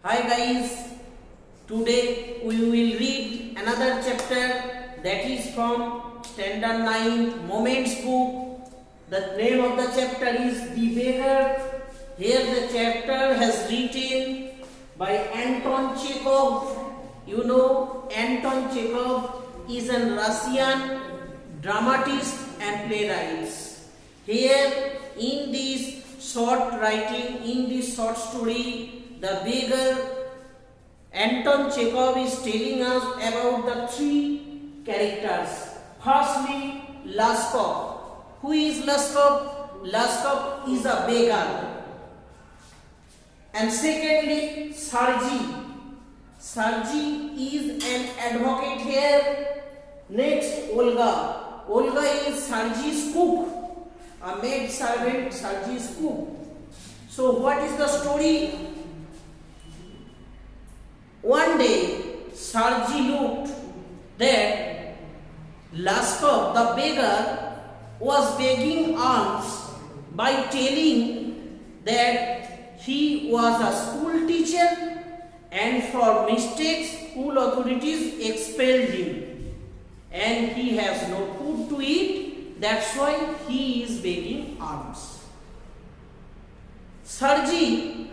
Hi guys, today we will read another chapter that is from Standard 9 Moments book. The name of the chapter is The Beggar. Here the chapter has written by Anton Chekhov. You know Anton Chekhov is a Russian dramatist and playwright. Here in this short writing, in this short story, The Beggar, Anton Chekhov is telling us about the three characters. Firstly, Laskov. Who is Laskov? Laskov is a beggar. And secondly, Sergey. Sergey is an advocate here. Next, Olga. Olga is Sergey's cook. A maid servant, Sergey's cook. So what is the story? One day, Sergey looked that Laskov, the beggar, was begging alms by telling that he was a school teacher and for mistakes school authorities expelled him and he has no food to eat, that's why he is begging alms. Sergey,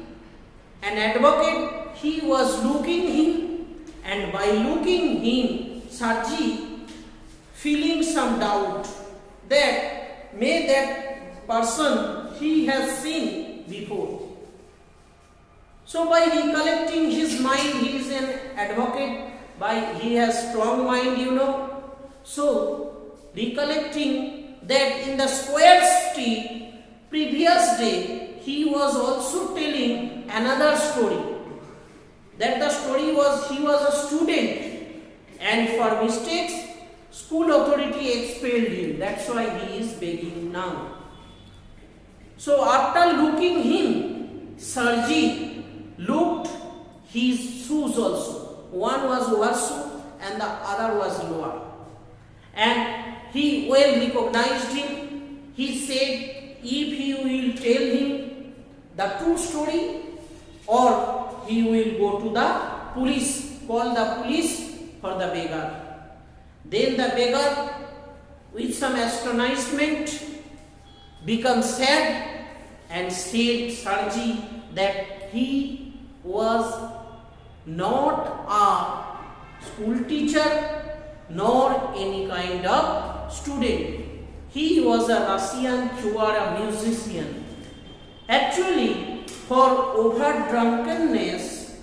an advocate, he was looking him, and by looking him, Sergey feeling some doubt that may that person he has seen before. So by recollecting his mind, he is an advocate, he has strong mind, you know. So recollecting that in the square street previous day, he was also telling another story. That the story was he was a student and for mistakes school authority expelled him. That's why he is begging now. So after looking him, Sergey looked his shoes also. One was overshoe and the other was lower. And he well recognized him. He said if he will tell him the true story or he will go to the police, call the police for the beggar. Then the beggar, with some astonishment, becomes sad and said Sergey that he was not a school teacher nor any kind of student. He was a Russian chore, a musician. Actually, for over drunkenness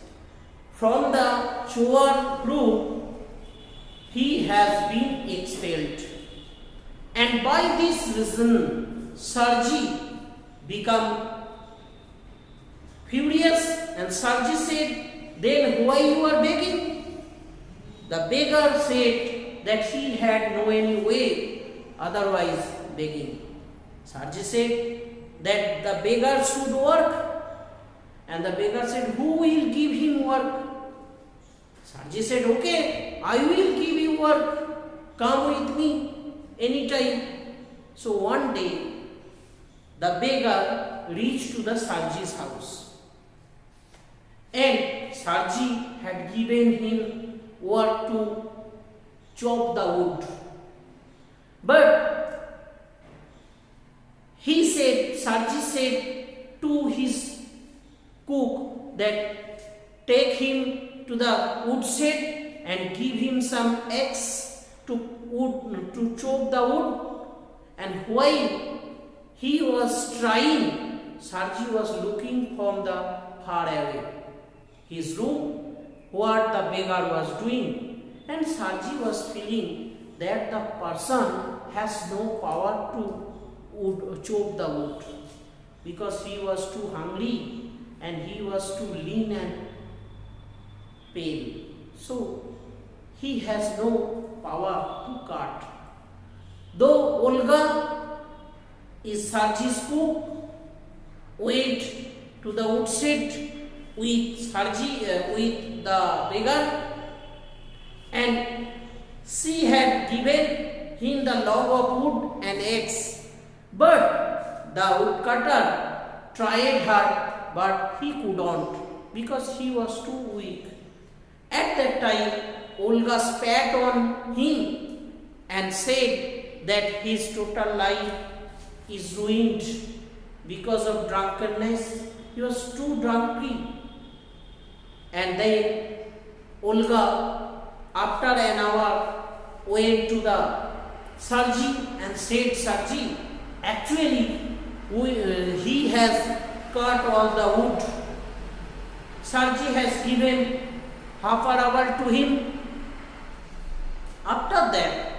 from the chore group, he has been expelled. And by this reason, Sergey became furious and Sergey said, then why you are begging? The beggar said that he had no any way otherwise begging. Sergey said that the beggar should work. And the beggar said, who will give him work? Sergey said, okay, I will give you work. Come with me anytime. So one day, the beggar reached to the Sergey's house. And Sergey had given him work to chop the wood. But Sergey said to his cook that take him to the woodshed and give him some axe to chop the wood. And while he was trying, Sergey was looking from the far away his room what the beggar was doing, and Sergey was feeling that the person has no power to chop the wood because he was too hungry and he was too lean and pale. So he has no power to cut. Though Olga is Sergey's cook, went to the woodshed with with the beggar, and she had given him the log of wood and axe. But the woodcutter tried hard, but he could not. because he was too weak. At that time, Olga spat on him and said that his total life is ruined because of drunkenness. He was too drunky. And then Olga, after an hour, went to the Sarji and said, Sarji, actually he has cut all the wood. Sarji has given half an hour to him. After that,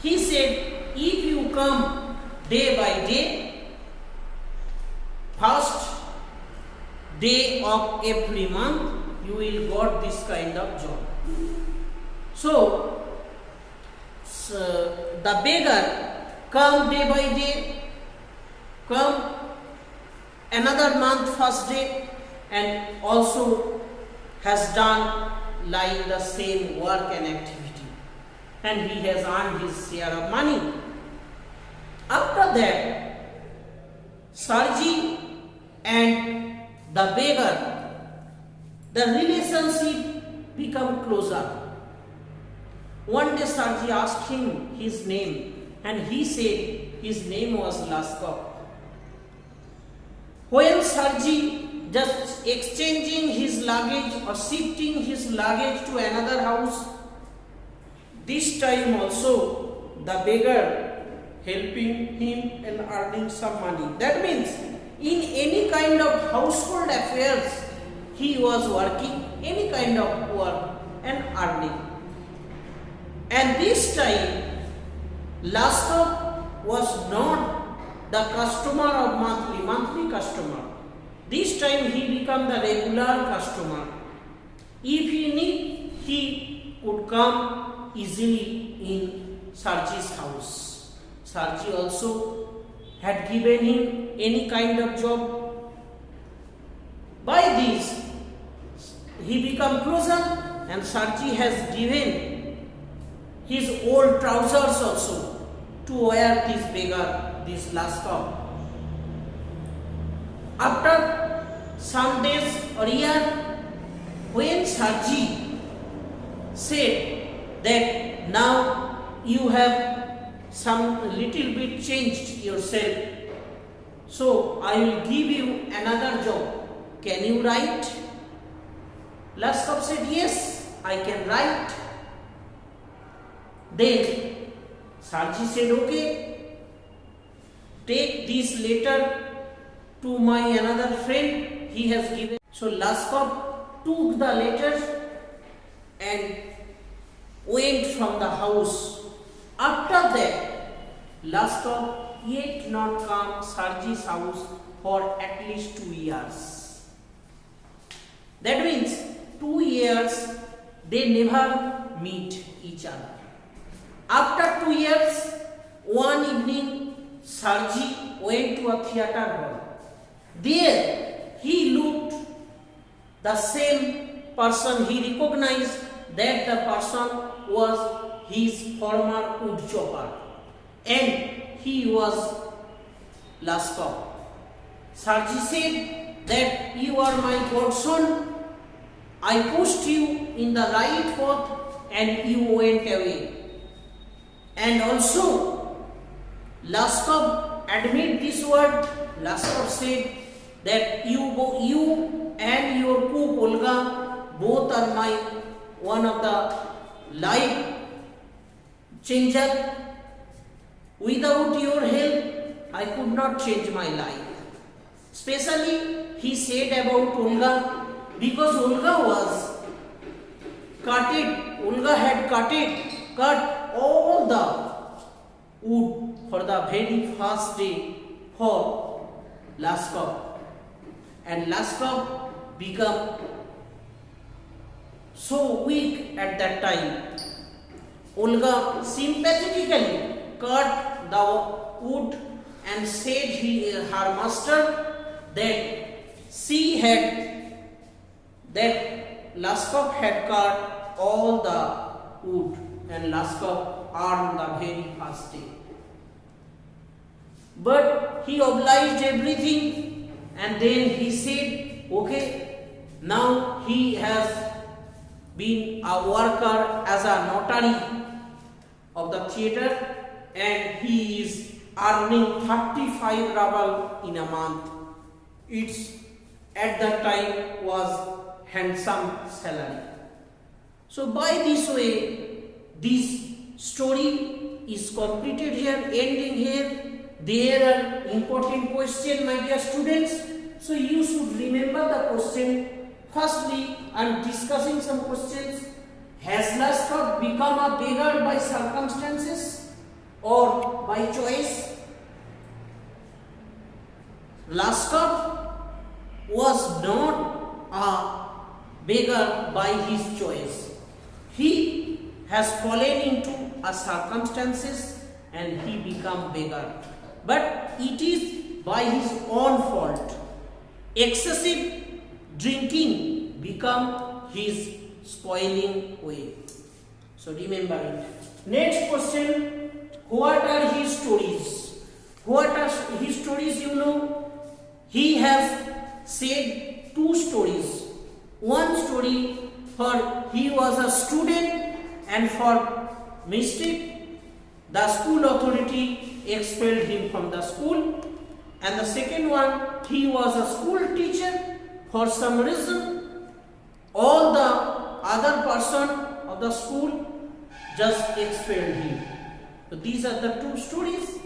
he said, if you come day by day, first day of every month, you will got this kind of job. So the beggar come day by day, come another month first day, and also has done like the same work and activity, and he has earned his share of money. After that, Sarji and the beggar, the relationship become closer. One day Sarji asked him his name, and he said his name was Laskov. When Sarji just exchanging his luggage or shifting his luggage to another house, this time also the beggar helping him and earning some money. That means in any kind of household affairs he was working, any kind of work and earning. And this time Laskov was not the customer of monthly customer. This time he became the regular customer. If he need, he could come easily in Sarji's house. Sarji also had given him any kind of job. By this, he became closer, and Sarji has given his old trousers also to wear this beggar, this Laskov. After some days or year, when Sarji said that now you have some little bit changed yourself, so I will give you another job. Can you write? Laskov said, yes, I can write. Then Sarji said, okay, take this letter to my another friend, he has given. So Laskov took the letter and went from the house. After that, Laskov yet not come Sarji's house for at least 2 years. That means 2 years they never meet each other. After 2 years, one evening Sarji went to a theatre hall. There he looked the same person. He recognized that the person was his former wood chopper, and he was Laskov. Sarji said that you are my godson. I pushed you in the right path and you went away. And also Laskov admit this word. Laskov said that you and your cook Olga both are my one of the life changer. Without your help, I could not change my life. Especially he said about Olga, because Olga was Olga had cut all the wood for the very first day for Laskov. And Laskov became so weak at that time. Olga sympathetically cut the wood and said her master that Laskov had cut all the wood, and Laskov earned the very first day. But he obliged everything, and then he said, okay, Now he has been a worker as a notary of the theatre, and he is earning 35 ruble in a month. It's at that time was handsome salary. So by this way, this story is completed here, ending here. There are important questions, my dear students. So you should remember the question. Firstly, I am discussing some questions. Has Laskov become a beggar by circumstances or by choice? Laskov was not a beggar by his choice. He has fallen into a circumstances and he become beggar. But it is by his own fault. Excessive drinking become his spoiling way. So remember it. Next question, what are his stories? What are his stories? You know, he has said two stories. One story for he was a student and for mistake the school authority expelled him from the school, and the second one, he was a school teacher. For some reason, all the other person of the school just expelled him. So these are the two stories.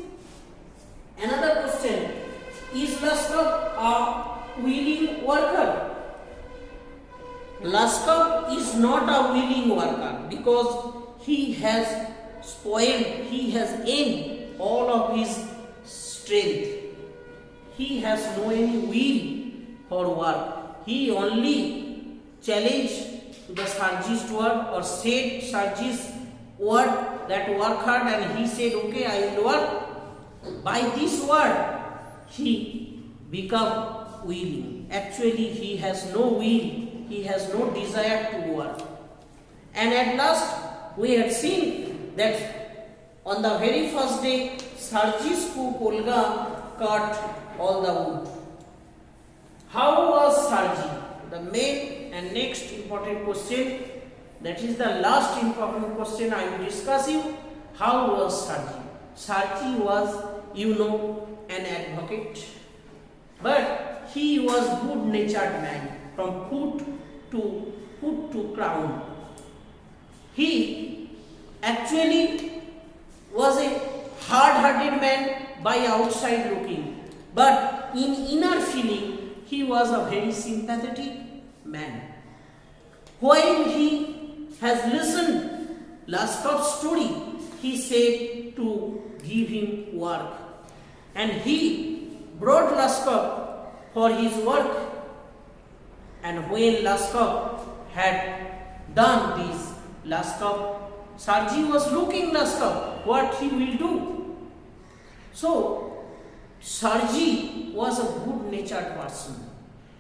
Another question, is Laskov a willing worker? Laskov is not a willing worker because he has spoiled, he has ended all of his strength. He has no any will for work. He only challenged to the Sarji's word or said Sarji's word that work hard, and he said, okay, I will work. By this word, he become willing. Actually, he has no will. He has no desire to work. And at last, we had seen that on the very first day, Sarji's cook Olga cut all the wood. How was Sarji? The main and next important question, that is the last important question I am discussing. How was Sarji? Sarji was, you know, an advocate, but he was good-natured man from foot to crown. He actually was a hard-hearted man by outside looking, but in inner feeling he was a very sympathetic man. While he has listened Laskov's story, he said to give him work, and he brought Laskov for his work. And when Laskov had done this, Sarji was looking Laskov what he will do. So Sarji was a good-natured person,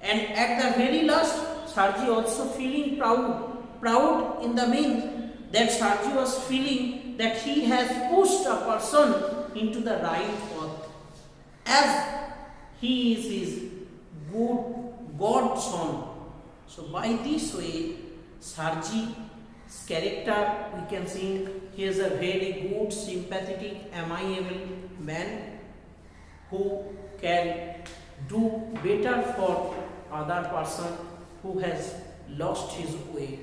and at the very last, Sarji also feeling proud in the means that Sarji was feeling that he has pushed a person into the right path, as he is his good godson. So by this way, Sarji's character, we can see he is a very good, sympathetic, amiable man who can do better for other person who has lost his way.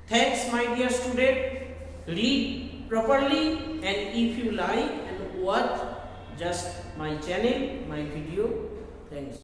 Thanks, my dear student. Read properly, and if you like and watch just my channel, my video. Thanks.